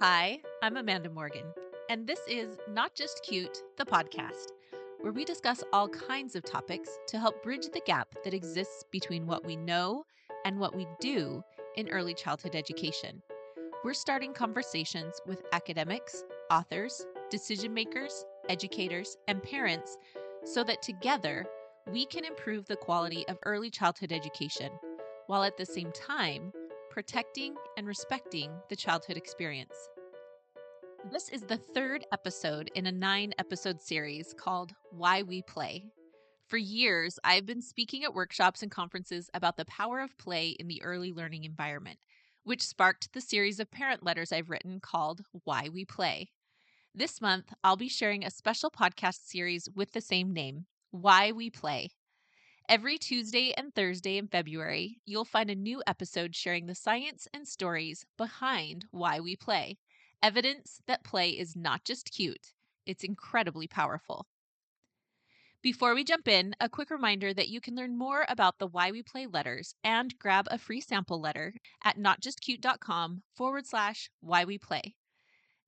Hi, I'm Amanda Morgan, and this is Not Just Cute, the podcast, where we discuss all kinds of topics to help bridge the gap that exists between what we know and what we do in early childhood education. We're starting conversations with academics, authors, decision makers, educators, and parents so that together we can improve the quality of early childhood education while at the same time protecting and respecting the childhood experience. This is the third episode in a 9-episode series called Why We Play. For years, I've been speaking at workshops and conferences about the power of play in the early learning environment, which sparked the series of parent letters I've written called Why We Play. This month, I'll be sharing a special podcast series with the same name, Why We Play. Every Tuesday and Thursday in February, you'll find a new episode sharing the science and stories behind why we play. Evidence that play is not just cute, it's incredibly powerful. Before we jump in, a quick reminder that you can learn more about the Why We Play letters and grab a free sample letter at notjustcute.com/why we play.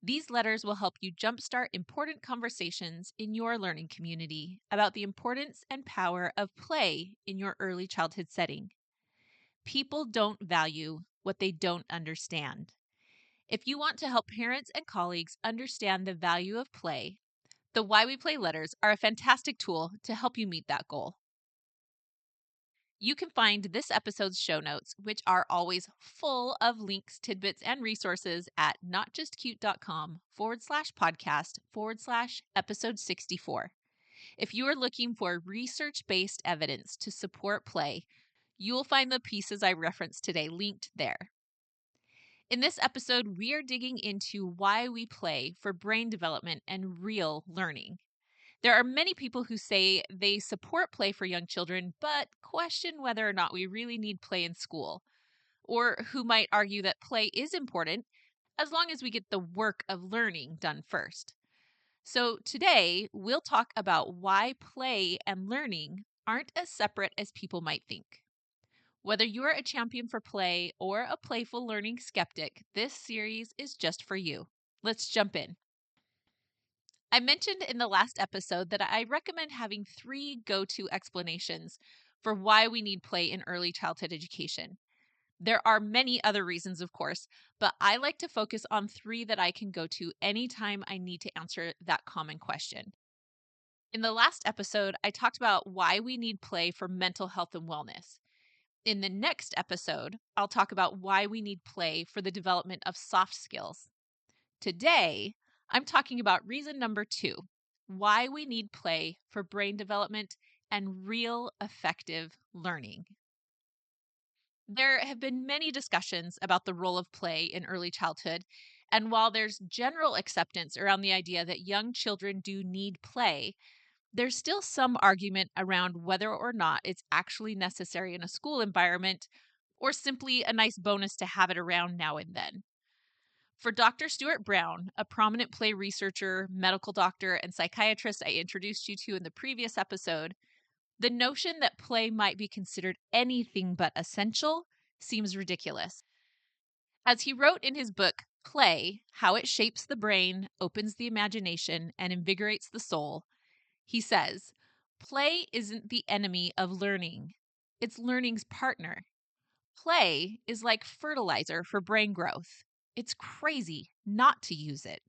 These letters will help you jumpstart important conversations in your learning community about the importance and power of play in your early childhood setting. People don't value what they don't understand. If you want to help parents and colleagues understand the value of play, the Why We Play letters are a fantastic tool to help you meet that goal. You can find this episode's show notes, which are always full of links, tidbits, and resources at notjustcute.com/podcast/episode 64. If you are looking for research-based evidence to support play, you'll find the pieces I referenced today linked there. In this episode, we are digging into why we play for brain development and real learning. There are many people who say they support play for young children, but question whether or not we really need play in school, or who might argue that play is important as long as we get the work of learning done first. So today, we'll talk about why play and learning aren't as separate as people might think. Whether you're a champion for play or a playful learning skeptic, this series is just for you. Let's jump in. I mentioned in the last episode that I recommend having 3 go-to explanations for why we need play in early childhood education. There are many other reasons, of course, but I like to focus on 3 that I can go to anytime I need to answer that common question. In the last episode, I talked about why we need play for mental health and wellness. In the next episode, I'll talk about why we need play for the development of soft skills. Today, I'm talking about reason number 2, why we need play for brain development and real effective learning. There have been many discussions about the role of play in early childhood, and while there's general acceptance around the idea that young children do need play, there's still some argument around whether or not it's actually necessary in a school environment or simply a nice bonus to have it around now and then. For Dr. Stuart Brown, a prominent play researcher, medical doctor, and psychiatrist I introduced you to in the previous episode, the notion that play might be considered anything but essential seems ridiculous. As he wrote in his book, Play: How It Shapes the Brain, Opens the Imagination, and Invigorates the Soul, he says, play isn't the enemy of learning, it's learning's partner. Play is like fertilizer for brain growth. It's crazy not to use it.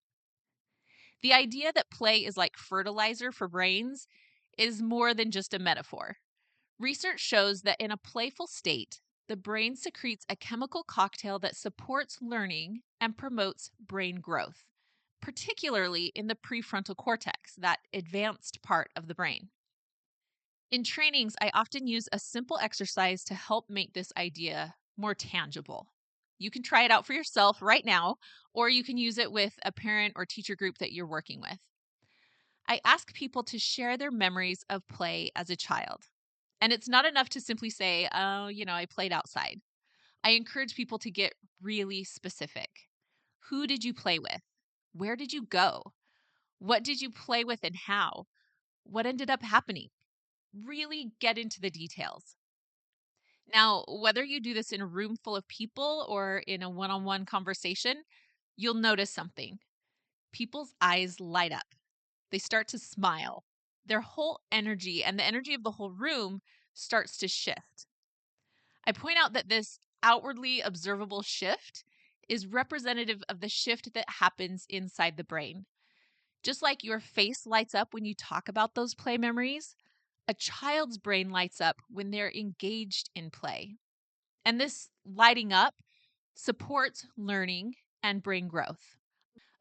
The idea that play is like fertilizer for brains is more than just a metaphor. Research shows that in a playful state, the brain secretes a chemical cocktail that supports learning and promotes brain growth, particularly in the prefrontal cortex, that advanced part of the brain. In trainings, I often use a simple exercise to help make this idea more tangible. You can try it out for yourself right now, or you can use it with a parent or teacher group that you're working with. I ask people to share their memories of play as a child. And it's not enough to simply say, oh, I played outside. I encourage people to get really specific. Who did you play with? Where did you go? What did you play with and how? What ended up happening? Really get into the details. Now, whether you do this in a room full of people or in a one-on-one conversation, you'll notice something. People's eyes light up. They start to smile. Their whole energy and the energy of the whole room starts to shift. I point out that this outwardly observable shift is representative of the shift that happens inside the brain. Just like your face lights up when you talk about those play memories, a child's brain lights up when they're engaged in play. And this lighting up supports learning and brain growth.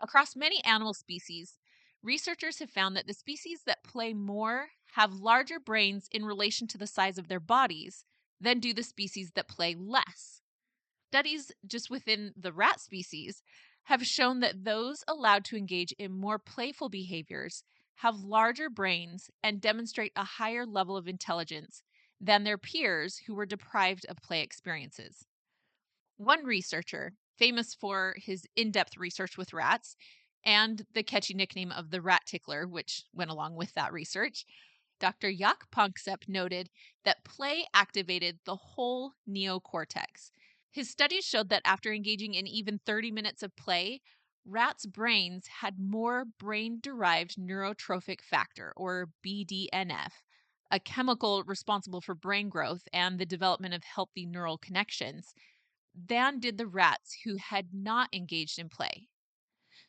Across many animal species, researchers have found that the species that play more have larger brains in relation to the size of their bodies than do the species that play less. Studies just within the rat species have shown that those allowed to engage in more playful behaviors have larger brains and demonstrate a higher level of intelligence than their peers who were deprived of play experiences. One researcher, famous for his in-depth research with rats and the catchy nickname of the rat tickler, which went along with that research, Dr. 𝐅𝐫𝐞𝐞 noted that play activated the whole neocortex. His studies showed that after engaging in even 30 minutes of play, rats' brains had more brain-derived neurotrophic factor, or BDNF, a chemical responsible for brain growth and the development of healthy neural connections, than did the rats who had not engaged in play.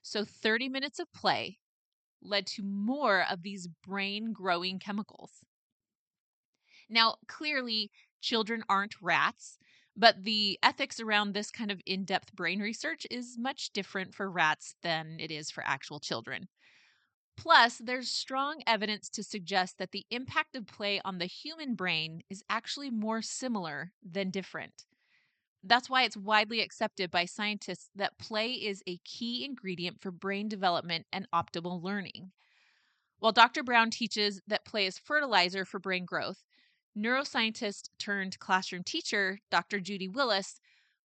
So 30 minutes of play led to more of these brain-growing chemicals. Now, clearly, children aren't rats, but the ethics around this kind of in-depth brain research is much different for rats than it is for actual children. Plus, there's strong evidence to suggest that the impact of play on the human brain is actually more similar than different. That's why it's widely accepted by scientists that play is a key ingredient for brain development and optimal learning. While Dr. Brown teaches that play is fertilizer for brain growth, neuroscientist turned classroom teacher, Dr. Judy Willis,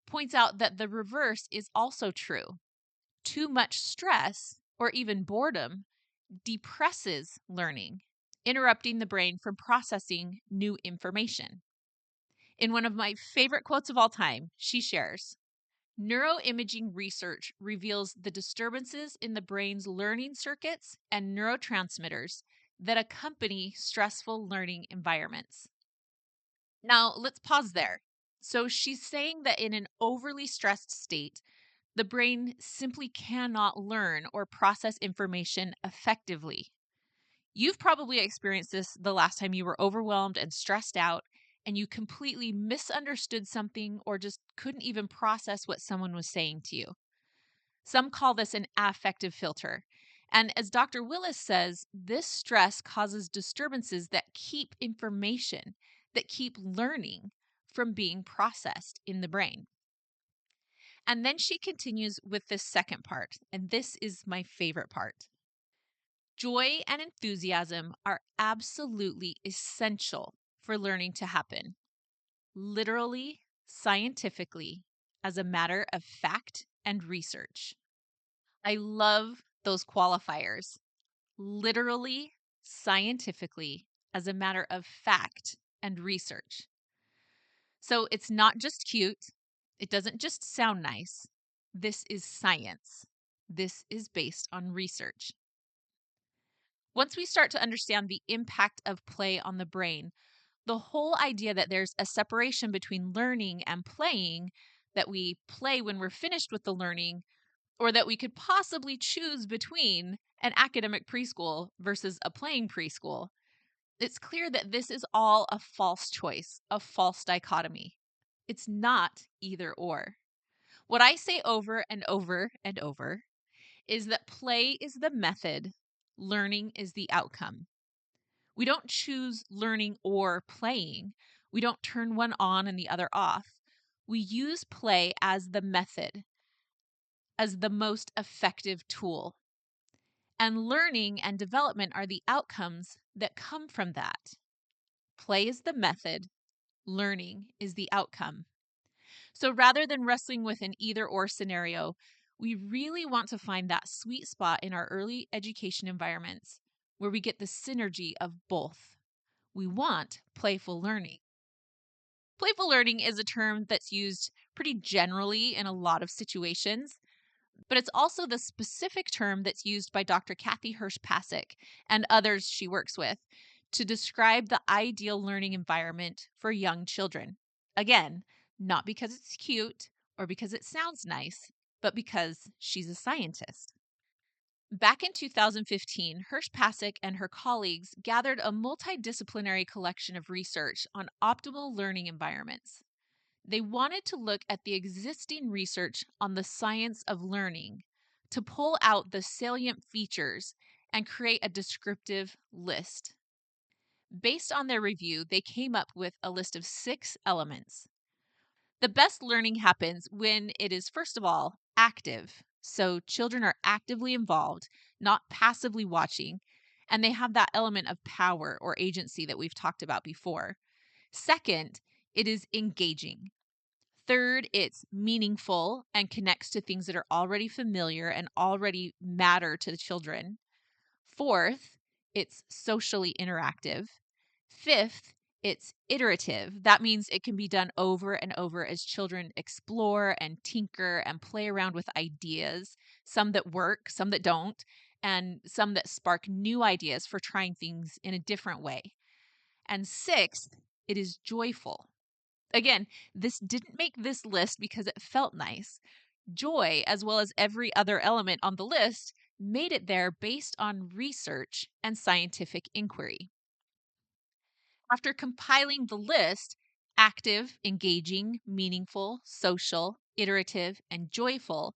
points out that the reverse is also true. Too much stress, or even boredom, depresses learning, interrupting the brain from processing new information. In one of my favorite quotes of all time, she shares, "Neuroimaging research reveals the disturbances in the brain's learning circuits and neurotransmitters that accompany stressful learning environments." Now, let's pause there. So she's saying that in an overly stressed state, the brain simply cannot learn or process information effectively. You've probably experienced this the last time you were overwhelmed and stressed out, and you completely misunderstood something or just couldn't even process what someone was saying to you. Some call this an affective filter. And as Dr. Willis says, this stress causes disturbances that keep information, that keep learning from being processed in the brain. And then she continues with this second part, and this is my favorite part. Joy and enthusiasm are absolutely essential for learning to happen, literally, scientifically, as a matter of fact and research. I love those qualifiers. Literally, scientifically, as a matter of fact and research. So it's not just cute. It doesn't just sound nice. This is science. This is based on research. Once we start to understand the impact of play on the brain, the whole idea that there's a separation between learning and playing, that we play when we're finished with the learning, or that we could possibly choose between an academic preschool versus a playing preschool, it's clear that this is all a false choice, a false dichotomy. It's not either or. What I say over and over and over is that play is the method, learning is the outcome. We don't choose learning or playing. We don't turn one on and the other off. We use play as the method, as the most effective tool. And learning and development are the outcomes that come from that. Play is the method, learning is the outcome. So rather than wrestling with an either or scenario, we really want to find that sweet spot in our early education environments where we get the synergy of both. We want playful learning. Playful learning is a term that's used pretty generally in a lot of situations. but it's also the specific term that's used by Dr. Kathy Hirsch-Pasek and others she works with to describe the ideal learning environment for young children. Again, not because it's cute or because it sounds nice, but because she's a scientist. Back in 2015, Hirsch-Pasek and her colleagues gathered a multidisciplinary collection of research on optimal learning environments. They wanted to look at the existing research on the science of learning to pull out the salient features and create a descriptive list. Based on their review, they came up with a list of 6 elements. The best learning happens when it is, first of all, active. So children are actively involved, not passively watching, and they have that element of power or agency that we've talked about before. Second, it is engaging. Third, it's meaningful and connects to things that are already familiar and already matter to the children. Fourth, it's socially interactive. Fifth, it's iterative. That means it can be done over and over as children explore and tinker and play around with ideas, some that work, some that don't, and some that spark new ideas for trying things in a different way. And sixth, it is joyful. Again, this didn't make this list because it felt nice. Joy, as well as every other element on the list, made it there based on research and scientific inquiry. After compiling the list, active, engaging, meaningful, social, iterative, and joyful,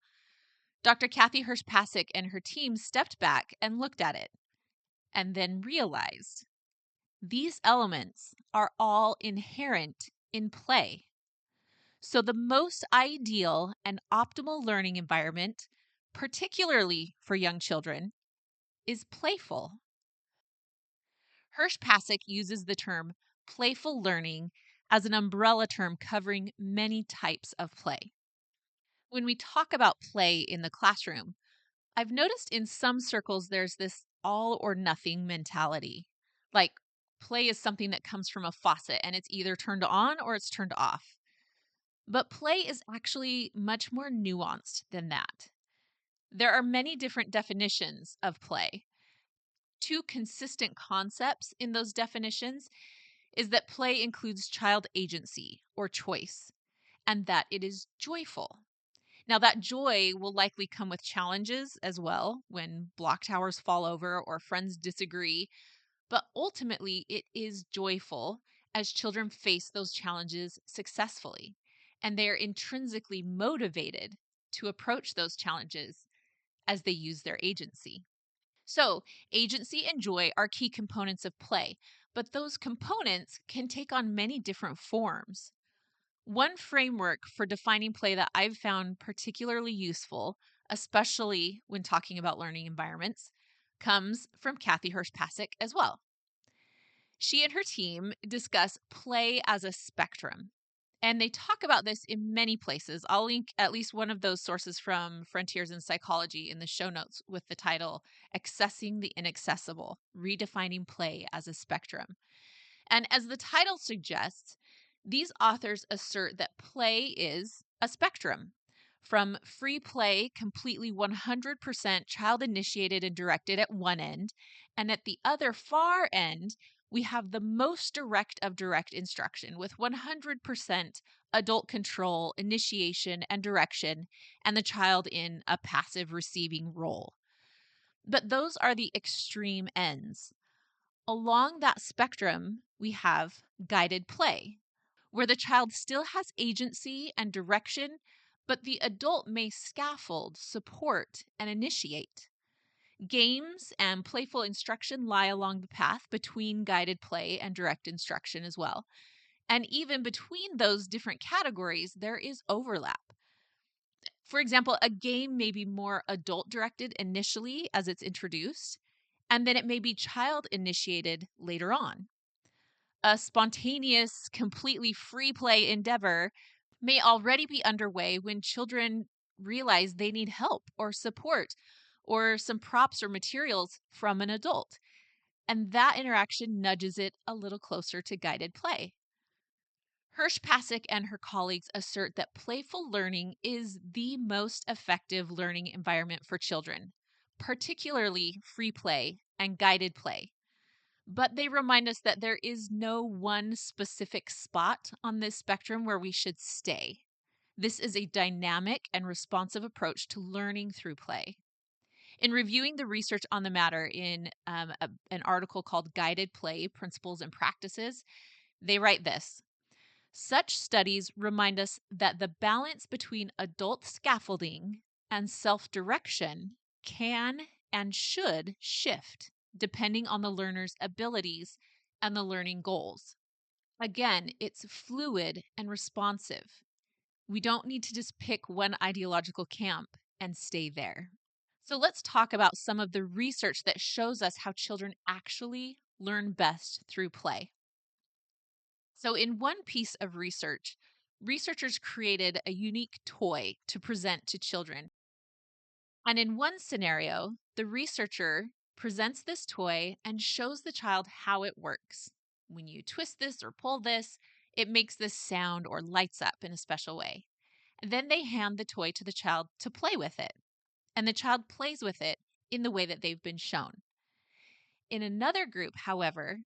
Dr. Kathy Hirsch-Pasek and her team stepped back and looked at it, and then realized these elements are all inherent in play. So the most ideal and optimal learning environment, particularly for young children, is playful. Hirsch-Pasek uses the term playful learning as an umbrella term covering many types of play. When we talk about play in the classroom, I've noticed in some circles there's this all or nothing mentality. Like play is something that comes from a faucet and it's either turned on or it's turned off. But play is actually much more nuanced than that. There are many different definitions of play. 2 consistent concepts in those definitions is that play includes child agency or choice, and that it is joyful. Now, that joy will likely come with challenges as well when block towers fall over or friends disagree, but ultimately it is joyful as children face those challenges successfully, and they are intrinsically motivated to approach those challenges as they use their agency. So, agency and joy are key components of play, but those components can take on many different forms. One framework for defining play that I've found particularly useful, especially when talking about learning environments, comes from Kathy Hirsch-Pasek as well. She and her team discuss play as a spectrum, and they talk about this in many places. I'll link at least one of those sources from Frontiers in Psychology in the show notes with the title Accessing the Inaccessible: Redefining Play as a Spectrum. And as the title suggests, these authors assert that play is a spectrum. From free play, completely 100% child initiated and directed at one end, and at the other far end, we have the most direct of direct instruction with 100% adult control, initiation, and direction, and the child in a passive receiving role. But those are the extreme ends. Along that spectrum, we have guided play, where the child still has agency and direction, but the adult may scaffold, support, and initiate. Games and playful instruction lie along the path between guided play and direct instruction as well. And even between those different categories, there is overlap. For example, a game may be more adult directed initially as it's introduced, and then it may be child initiated later on. A spontaneous, completely free play endeavor may already be underway when children realize they need help or support or some props or materials from an adult. And that interaction nudges it a little closer to guided play. 𝐅𝐫𝐞𝐞 and her colleagues assert that playful learning is the most effective learning environment for children, particularly free play and guided play. But they remind us that there is no one specific spot on this spectrum where we should stay. This is a dynamic and responsive approach to learning through play. In reviewing the research on the matter in an article called Guided Play Principles and Practices, they write this: such studies remind us that the balance between adult scaffolding and self direction can and should shift depending on the learner's abilities and the learning goals. Again, it's fluid and responsive. We don't need to just pick one ideological camp and stay there. So let's talk about some of the research that shows us how children actually learn best through play. So, in one piece of research, researchers created a unique toy to present to children. And in one scenario, the researcher presents this toy and shows the child how it works. When you twist this or pull this, it makes this sound or lights up in a special way. Then they hand the toy to the child to play with it, and the child plays with it in the way that they've been shown. In another group, however,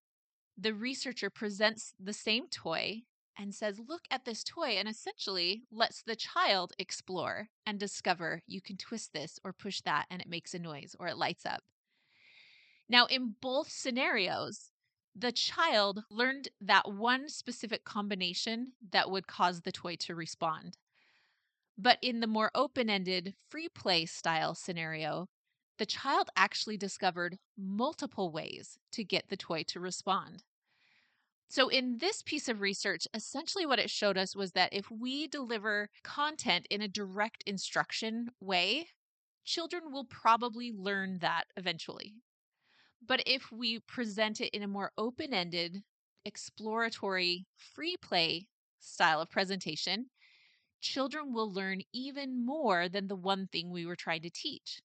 the researcher presents the same toy and says, look at this toy, and essentially lets the child explore and discover you can twist this or push that and it makes a noise or it lights up. Now, in both scenarios, the child learned that one specific combination that would cause the toy to respond. But in the more open-ended free play style scenario, the child actually discovered multiple ways to get the toy to respond. So, in this piece of research, essentially what it showed us was that if we deliver content in a direct instruction way, children will probably learn that eventually. But if we present it in a more open ended, exploratory, free play style of presentation, children will learn even more than the one thing we were trying to teach.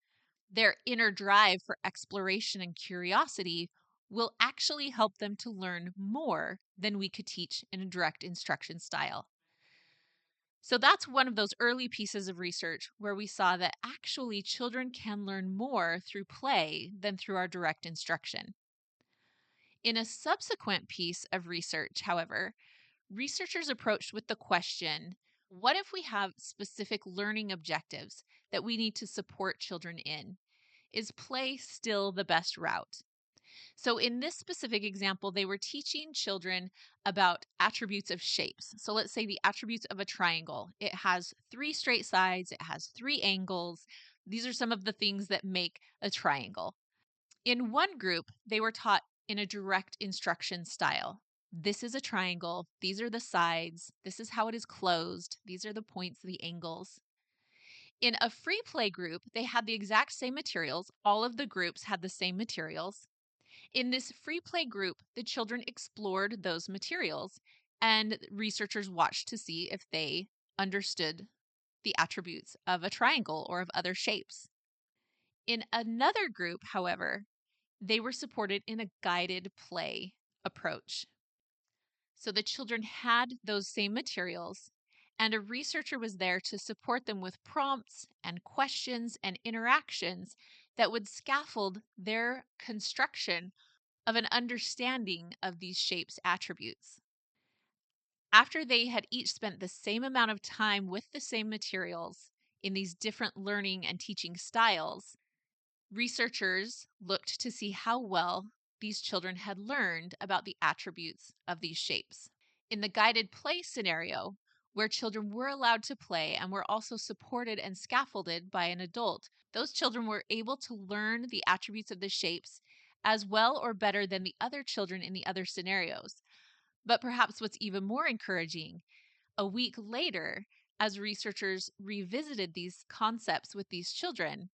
Their inner drive for exploration and curiosity will actually help them to learn more than we could teach in a direct instruction style. So that's one of those early pieces of research where we saw that actually children can learn more through play than through our direct instruction. In a subsequent piece of research, however, researchers approached with the question, what if we have specific learning objectives that we need to support children in? Is play still the best route? So in this specific example, they were teaching children about attributes of shapes. So let's say the attributes of a triangle. It has 3 straight sides, it has 3 angles. These are some of the things that make a triangle. In one group, they were taught in a direct instruction style. This is a triangle. These are the sides. This is how it is closed. These are the points, the angles. In a free play group, they had the exact same materials. All of the groups had the same materials. In this free play group, the children explored those materials, and researchers watched to see if they understood the attributes of a triangle or of other shapes. In another group, however, they were supported in a guided play approach. So the children had those same materials, and a researcher was there to support them with prompts and questions and interactions that would scaffold their construction of an understanding of these shapes' attributes. After they had each spent the same amount of time with the same materials in these different learning and teaching styles, researchers looked to see how well these children had learned about the attributes of these shapes. In the guided play scenario, where children were allowed to play and were also supported and scaffolded by an adult, those children were able to learn the attributes of the shapes as well or better than the other children in the other scenarios. But perhaps what's even more encouraging, a week later, as researchers revisited these concepts with these children,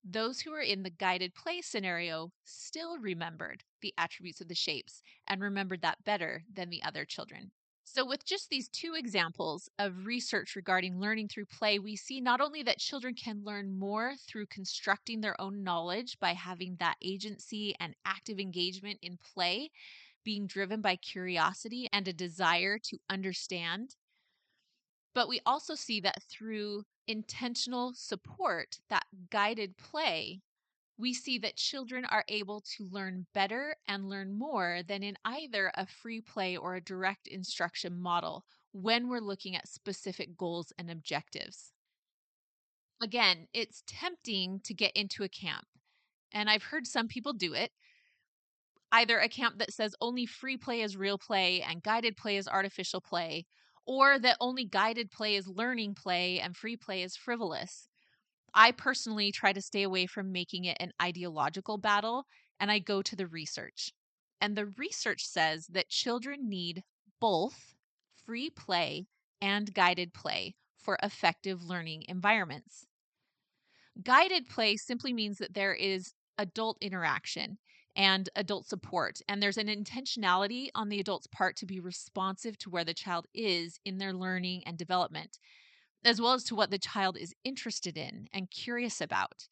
those who were in the guided play scenario still remembered the attributes of the shapes and remembered that better than the other children. So, with just these 2 examples of research regarding learning through play, we see not only that children can learn more through constructing their own knowledge by having that agency and active engagement in play, being driven by curiosity and a desire to understand. But we also see that through intentional support, that guided play, we see that children are able to learn better and learn more than in either a free play or a direct instruction model when we're looking at specific goals and objectives. Again, it's tempting to get into a camp, and I've heard some people do it. Either a camp that says only free play is real play and guided play is artificial play, or that only guided play is learning play and free play is frivolous. I personally try to stay away from making it an ideological battle, and I go to the research. And the research says that children need both free play and guided play for effective learning environments. Guided play simply means that there is adult interaction and adult support, and there's an intentionality on the adult's part to be responsive to where the child is in their learning and development, as well as to what the child is interested in and curious about,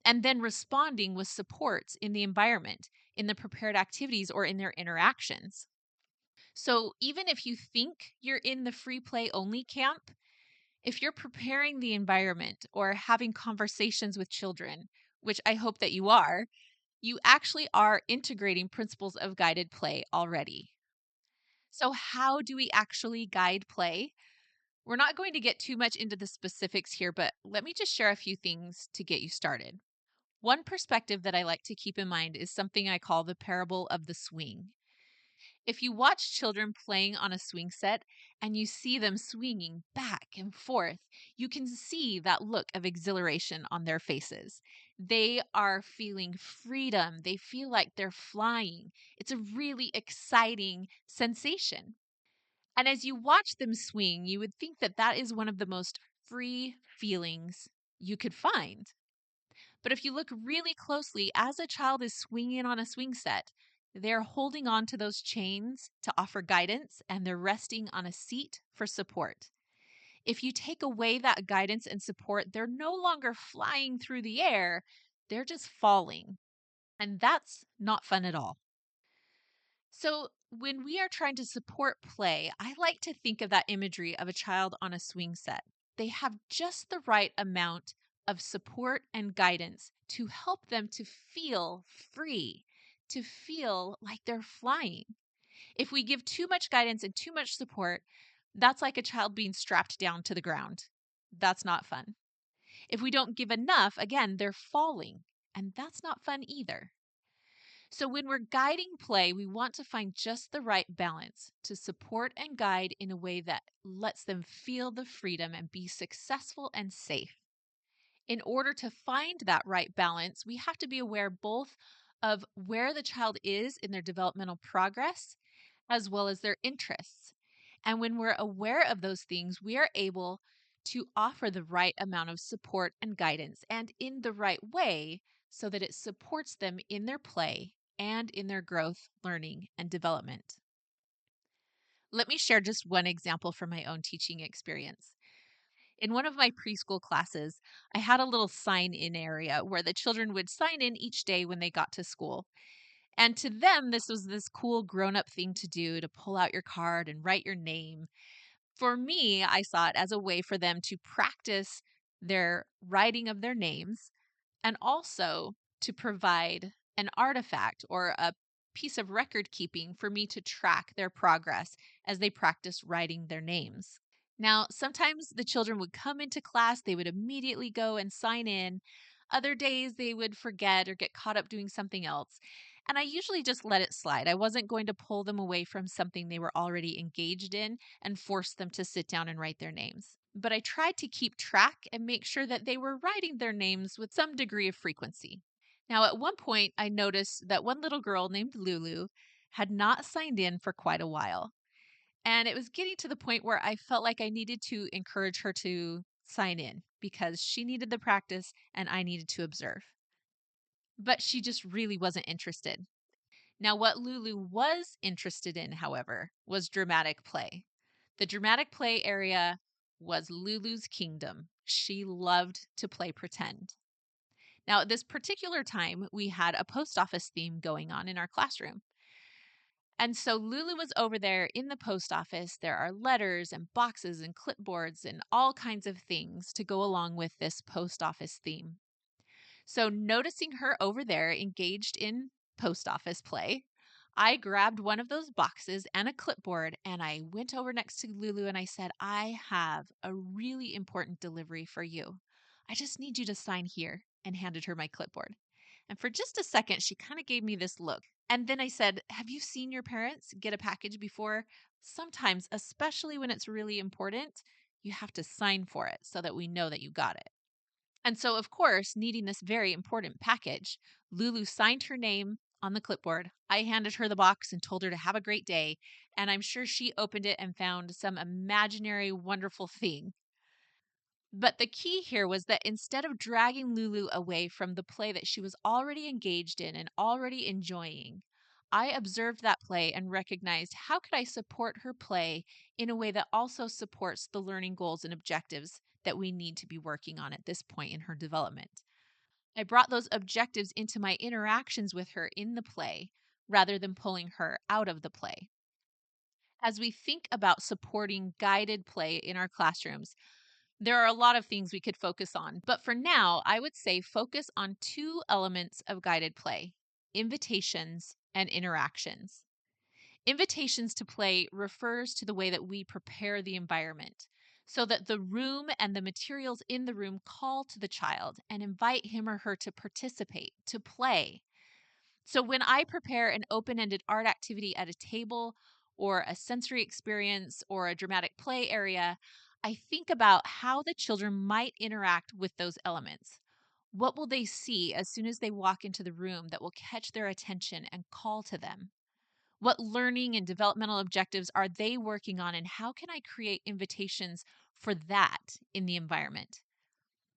and then responding with supports in the environment, in the prepared activities, or in their interactions. So even if you think you're in the free play only camp, if you're preparing the environment or having conversations with children, which I hope that you are, you actually are integrating principles of guided play already. So, how do we actually guide play? We're not going to get too much into the specifics here, but let me just share a few things to get you started. One perspective that I like to keep in mind is something I call the parable of the swing. If you watch children playing on a swing set and you see them swinging back and forth, you can see that look of exhilaration on their faces. They are feeling freedom. They feel like they're flying. It's a really exciting sensation. And as you watch them swing, you would think that that is one of the most free feelings you could find. But if you look really closely, as a child is swinging on a swing set, they're holding on to those chains to offer guidance and they're resting on a seat for support. If you take away that guidance and support, they're no longer flying through the air, they're just falling. And that's not fun at all. So, when we are trying to support play, I like to think of that imagery of a child on a swing set. They have just the right amount of support and guidance to help them to feel free, to feel like they're flying. If we give too much guidance and too much support, that's like a child being strapped down to the ground. That's not fun. If we don't give enough, again, they're falling, and that's not fun either. So, when we're guiding play, we want to find just the right balance to support and guide in a way that lets them feel the freedom and be successful and safe. In order to find that right balance, we have to be aware both of where the child is in their developmental progress as well as their interests. And when we're aware of those things, we are able to offer the right amount of support and guidance and in the right way so that it supports them in their play and in their growth, learning, and development. Let me share just one example from my own teaching experience. In one of my preschool classes, I had a little sign in area where the children would sign in each day when they got to school. And to them, this was this cool grown up thing to do, to pull out your card and write your name. For me, I saw it as a way for them to practice their writing of their names and also to provide an artifact or a piece of record keeping for me to track their progress as they practice writing their names. Now, sometimes the children would come into class, they would immediately go and sign in. Other days, they would forget or get caught up doing something else. And I usually just let it slide. I wasn't going to pull them away from something they were already engaged in and force them to sit down and write their names. But I tried to keep track and make sure that they were writing their names with some degree of frequency. Now, at one point, I noticed that one little girl named Lulu had not signed in for quite a while. And it was getting to the point where I felt like I needed to encourage her to sign in because she needed the practice and I needed to observe. But she just really wasn't interested. Now, what Lulu was interested in, however, was dramatic play. The dramatic play area was Lulu's kingdom. She loved to play pretend. Now, at this particular time, we had a post office theme going on in our classroom. And so Lulu was over there in the post office. There are letters and boxes and clipboards and all kinds of things to go along with this post office theme. So, noticing her over there engaged in post office play, I grabbed one of those boxes and a clipboard and I went over next to Lulu and I said, "I have a really important delivery for you. I just need you to sign here," and handed her my clipboard. And for just a second, she kind of gave me this look. And then I said, "Have you seen your parents get a package before? Sometimes, especially when it's really important, you have to sign for it so that we know that you got it." And so, of course, needing this very important package, Lulu signed her name on the clipboard. I handed her the box and told her to have a great day. And I'm sure she opened it and found some imaginary, wonderful thing. But the key here was that instead of dragging Lulu away from the play that she was already engaged in and already enjoying, I observed that play and recognized how could I support her play in a way that also supports the learning goals and objectives that we need to be working on at this point in her development. I brought those objectives into my interactions with her in the play rather than pulling her out of the play. As we think about supporting guided play in our classrooms, there are a lot of things we could focus on, but for now, I would say focus on two elements of guided play: invitations and interactions. Invitations to play refers to the way that we prepare the environment so that the room and the materials in the room call to the child and invite him or her to participate, to play. So when I prepare an open-ended art activity at a table or a sensory experience or a dramatic play area, I think about how the children might interact with those elements. What will they see as soon as they walk into the room that will catch their attention and call to them? What learning and developmental objectives are they working on, and how can I create invitations for that in the environment?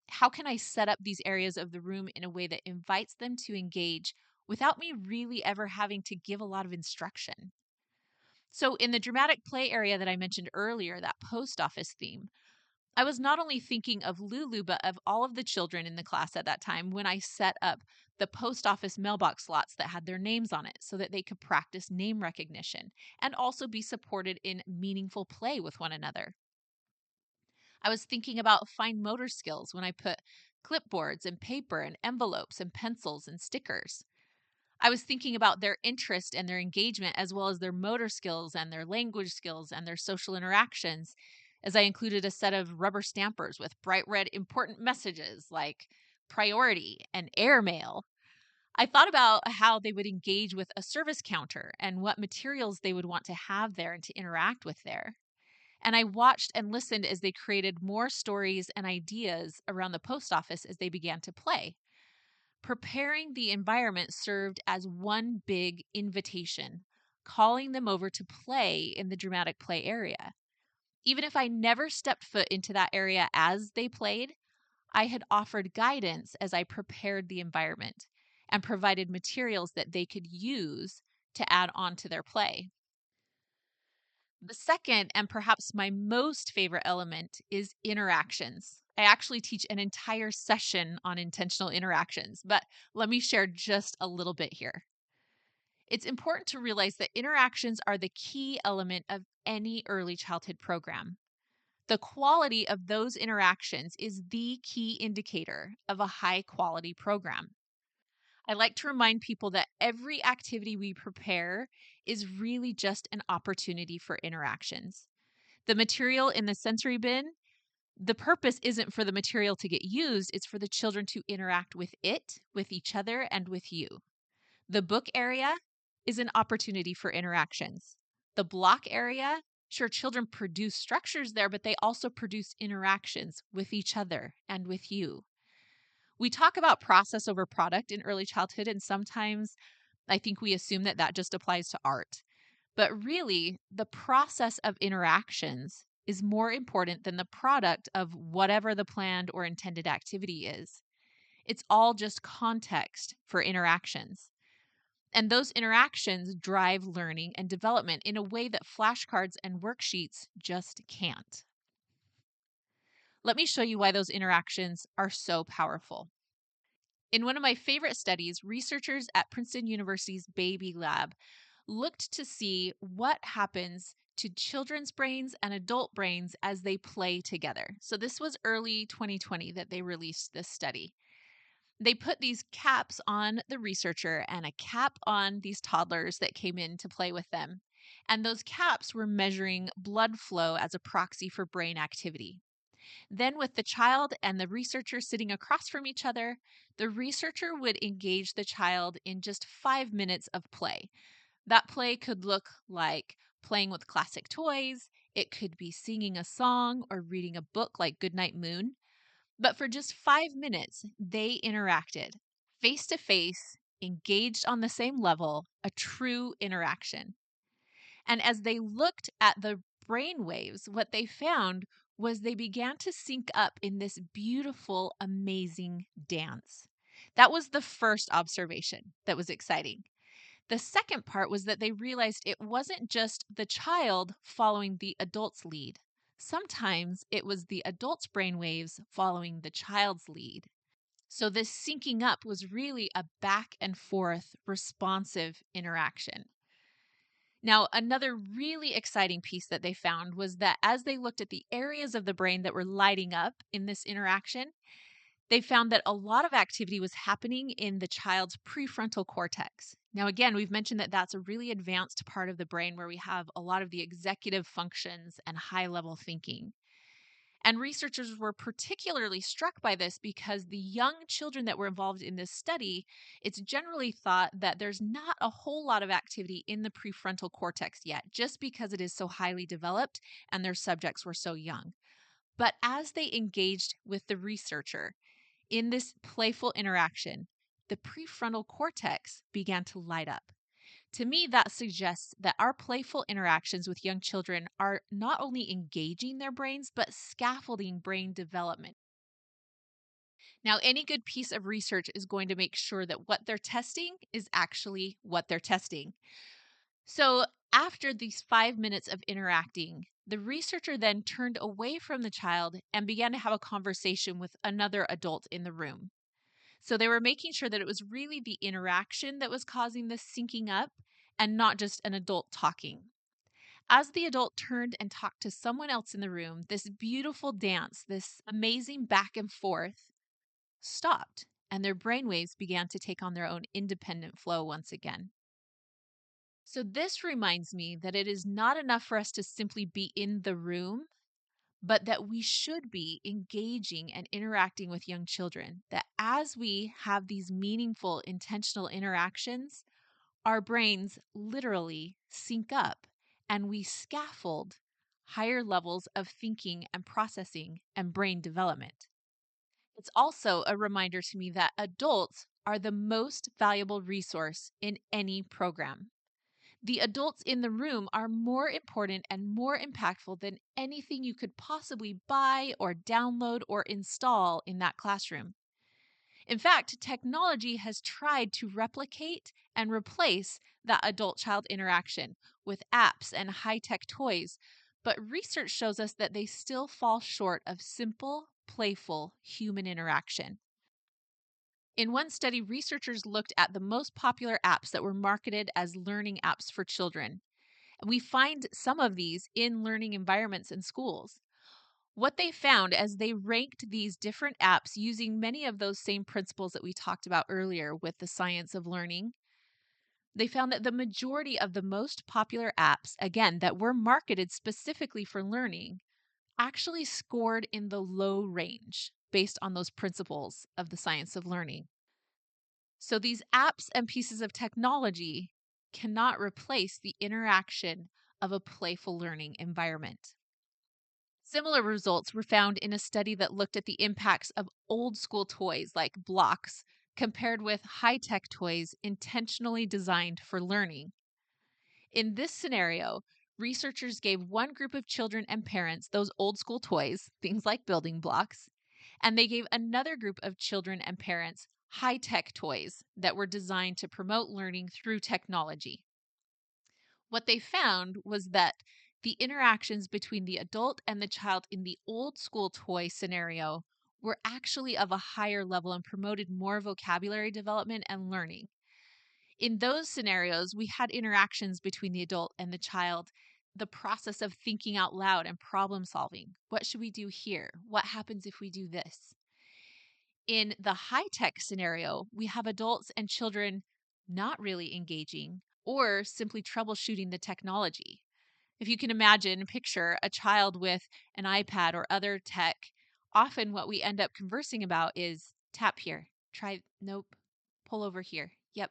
How can I set up these areas of the room in a way that invites them to engage without me really ever having to give a lot of instruction? So, in the dramatic play area that I mentioned earlier, that post office theme, I was not only thinking of Lulu, but of all of the children in the class at that time when I set up the post office mailbox slots that had their names on it so that they could practice name recognition and also be supported in meaningful play with one another. I was thinking about fine motor skills when I put clipboards and paper and envelopes and pencils and stickers. I was thinking about their interest and their engagement, as well as their motor skills and their language skills and their social interactions, as I included a set of rubber stampers with bright red important messages like priority and airmail. I thought about how they would engage with a service counter and what materials they would want to have there and to interact with there. And I watched and listened as they created more stories and ideas around the post office as they began to play. Preparing the environment served as one big invitation, calling them over to play in the dramatic play area. Even if I never stepped foot into that area as they played, I had offered guidance as I prepared the environment and provided materials that they could use to add on to their play. The second, and perhaps my most favorite element, is interactions. I actually teach an entire session on intentional interactions, but let me share just a little bit here. It's important to realize that interactions are the key element of any early childhood program. The quality of those interactions is the key indicator of a high quality program. I like to remind people that every activity we prepare is really just an opportunity for interactions. The material in the sensory bin, the purpose isn't for the material to get used, it's for the children to interact with it, with each other, and with you. The book area is an opportunity for interactions. The block area, sure, children produce structures there, but they also produce interactions with each other and with you. We talk about process over product in early childhood, and sometimes I think we assume that that just applies to art. But really, the process of interactions is more important than the product of whatever the planned or intended activity is. It's all just context for interactions. And those interactions drive learning and development in a way that flashcards and worksheets just can't. Let me show you why those interactions are so powerful. In one of my favorite studies, researchers at Princeton University's Baby Lab looked to see what happens to children's brains and adult brains as they play together. So this was early 2020 that they released this study. They put these caps on the researcher and a cap on these toddlers that came in to play with them. And those caps were measuring blood flow as a proxy for brain activity. Then, with the child and the researcher sitting across from each other, the researcher would engage the child in just 5 minutes of play. That play could look like playing with classic toys, it could be singing a song or reading a book like Goodnight Moon. But for just 5 minutes, they interacted face to face, engaged on the same level, a true interaction. And as they looked at the brain waves, what they found was they began to sync up in this beautiful, amazing dance. That was the first observation that was exciting. The second part was that they realized it wasn't just the child following the adult's lead. Sometimes it was the adult's brainwaves following the child's lead. So this syncing up was really a back and forth responsive interaction. Now, another really exciting piece that they found was that as they looked at the areas of the brain that were lighting up in this interaction, they found that a lot of activity was happening in the child's prefrontal cortex. Now, again, we've mentioned that that's a really advanced part of the brain where we have a lot of the executive functions and high level thinking. And researchers were particularly struck by this because the young children that were involved in this study, it's generally thought that there's not a whole lot of activity in the prefrontal cortex yet, just because it is so highly developed and their subjects were so young. But as they engaged with the researcher in this playful interaction, the prefrontal cortex began to light up. To me, that suggests that our playful interactions with young children are not only engaging their brains, but scaffolding brain development. Now, any good piece of research is going to make sure that what they're testing is actually what they're testing. So, after these 5 minutes of interacting, the researcher then turned away from the child and began to have a conversation with another adult in the room. So they were making sure that it was really the interaction that was causing this syncing up and not just an adult talking. As the adult turned and talked to someone else in the room, this beautiful dance, this amazing back and forth stopped, and their brainwaves began to take on their own independent flow once again. So, this reminds me that it is not enough for us to simply be in the room, but that we should be engaging and interacting with young children. That as we have these meaningful, intentional interactions, our brains literally sync up and we scaffold higher levels of thinking and processing and brain development. It's also a reminder to me that adults are the most valuable resource in any program. The adults in the room are more important and more impactful than anything you could possibly buy or download or install in that classroom. In fact, technology has tried to replicate and replace that adult child interaction with apps and high tech toys, but research shows us that they still fall short of simple, playful human interaction. In one study, researchers looked at the most popular apps that were marketed as learning apps for children. And we find some of these in learning environments in schools. What they found as they ranked these different apps using many of those same principles that we talked about earlier with the science of learning, they found that the majority of the most popular apps, again, that were marketed specifically for learning, actually scored in the low range based on those principles of the science of learning. So these apps and pieces of technology cannot replace the interaction of a playful learning environment. Similar results were found in a study that looked at the impacts of old school toys like blocks compared with high tech toys intentionally designed for learning. In this scenario, researchers gave one group of children and parents those old school toys, things like building blocks, and they gave another group of children and parents high tech toys that were designed to promote learning through technology. What they found was that the interactions between the adult and the child in the old school toy scenario were actually of a higher level and promoted more vocabulary development and learning. In those scenarios, we had interactions between the adult and the child, the process of thinking out loud and problem solving. What should we do here? What happens if we do this? In the high tech scenario, we have adults and children not really engaging or simply troubleshooting the technology. If you can imagine, picture a child with an iPad or other tech, often what we end up conversing about is tap here, try, nope, pull over here, yep.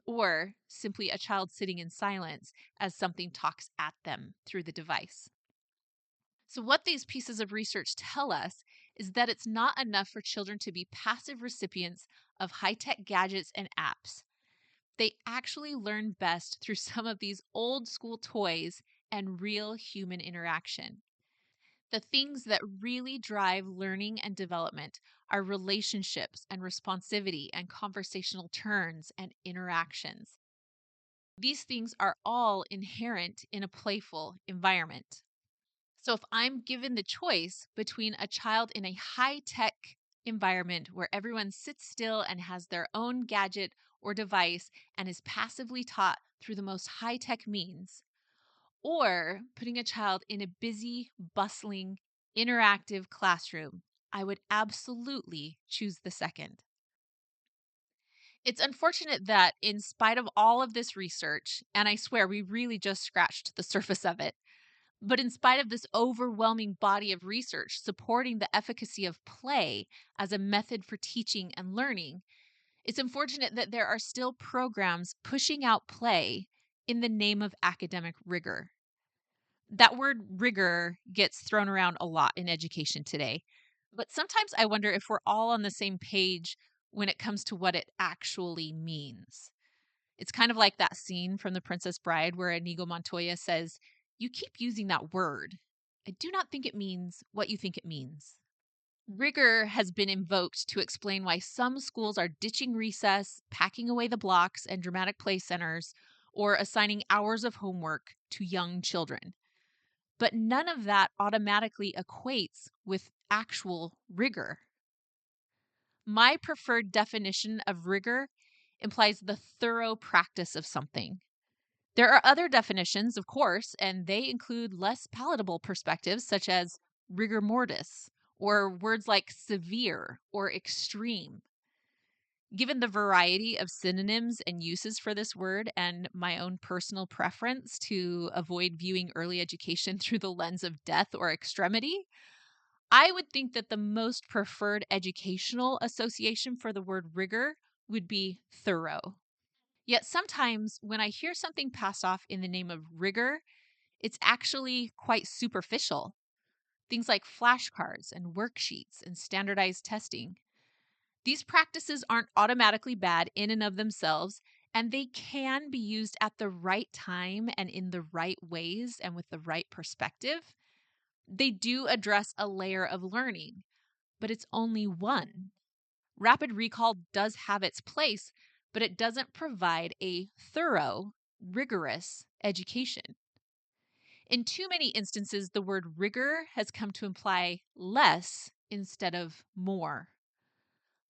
Or simply a child sitting in silence as something talks at them through the device. So, what these pieces of research tell us is that it's not enough for children to be passive recipients of high tech gadgets and apps. They actually learn best through some of these old school toys and real human interaction. The things that really drive learning and development are relationships and responsivity and conversational turns and interactions. These things are all inherent in a playful environment. So if I'm given the choice between a child in a high-tech environment where everyone sits still and has their own gadget or device and is passively taught through the most high-tech means, or putting a child in a busy, bustling, interactive classroom, I would absolutely choose the second. It's unfortunate that in spite of all of this research, and I swear we really just scratched the surface of it, but in spite of this overwhelming body of research supporting the efficacy of play as a method for teaching and learning, it's unfortunate that there are still programs pushing out play in the name of academic rigor. That word rigor gets thrown around a lot in education today, but sometimes I wonder if we're all on the same page when it comes to what it actually means. It's kind of like that scene from The Princess Bride where Inigo Montoya says, "You keep using that word. I do not think it means what you think it means." Rigor has been invoked to explain why some schools are ditching recess, packing away the blocks and dramatic play centers, or assigning hours of homework to young children. But none of that automatically equates with actual rigor. My preferred definition of rigor implies the thorough practice of something. There are other definitions, of course, and they include less palatable perspectives such as rigor mortis or words like severe or extreme. Given the variety of synonyms and uses for this word and my own personal preference to avoid viewing early education through the lens of death or extremity, I would think that the most preferred educational association for the word rigor would be thorough. Yet sometimes when I hear something passed off in the name of rigor, it's actually quite superficial. Things like flashcards and worksheets and standardized testing. These practices aren't automatically bad in and of themselves, and they can be used at the right time and in the right ways and with the right perspective. They do address a layer of learning, but it's only one. Rapid recall does have its place, but it doesn't provide a thorough, rigorous education. In too many instances, the word rigor has come to imply less instead of more.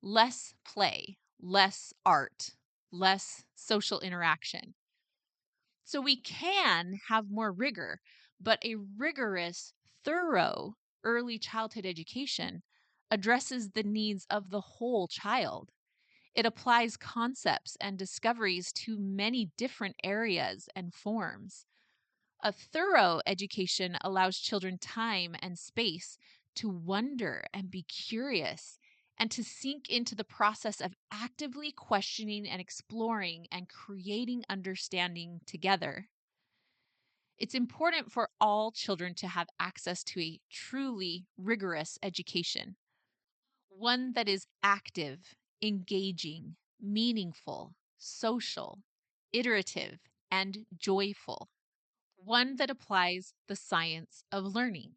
Less play, less art, less social interaction. So we can have more rigor, but a rigorous, thorough early childhood education addresses the needs of the whole child. It applies concepts and discoveries to many different areas and forms. A thorough education allows children time and space to wonder and be curious and to sink into the process of actively questioning and exploring and creating understanding together. It's important for all children to have access to a truly rigorous education, one that is active, engaging, meaningful, social, iterative, and joyful, one that applies the science of learning.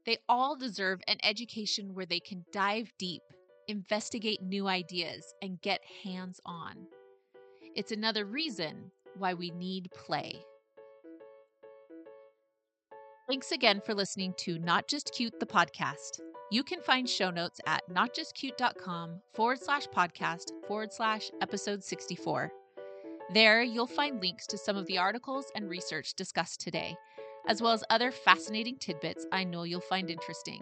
They all deserve an education where they can dive deep, investigate new ideas, and get hands on. It's another reason why we need play. Thanks again for listening to Not Just Cute, the podcast. You can find show notes at notjustcute.com/podcast/episode 64. There, you'll find links to some of the articles and research discussed today, as well as other fascinating tidbits I know you'll find interesting.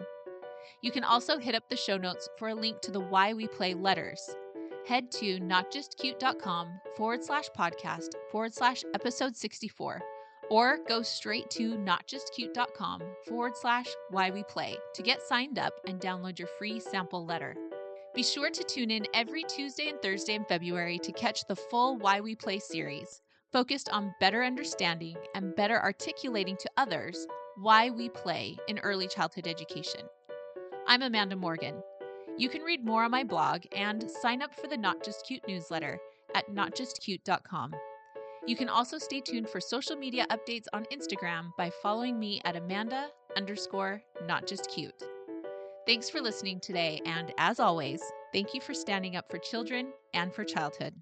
You can also hit up the show notes for a link to the Why We Play letters. Head to notjustcute.com/podcast/episode 64, or go straight to notjustcute.com/why we play to get signed up and download your free sample letter. Be sure to tune in every Tuesday and Thursday in February to catch the full Why We Play series, focused on better understanding and better articulating to others why we play in early childhood education. I'm Amanda Morgan. You can read more on my blog and sign up for the Not Just Cute newsletter at notjustcute.com. You can also stay tuned for social media updates on Instagram by following me at Amanda_NotJustCute. Thanks for listening today, and as always, thank you for standing up for children and for childhood.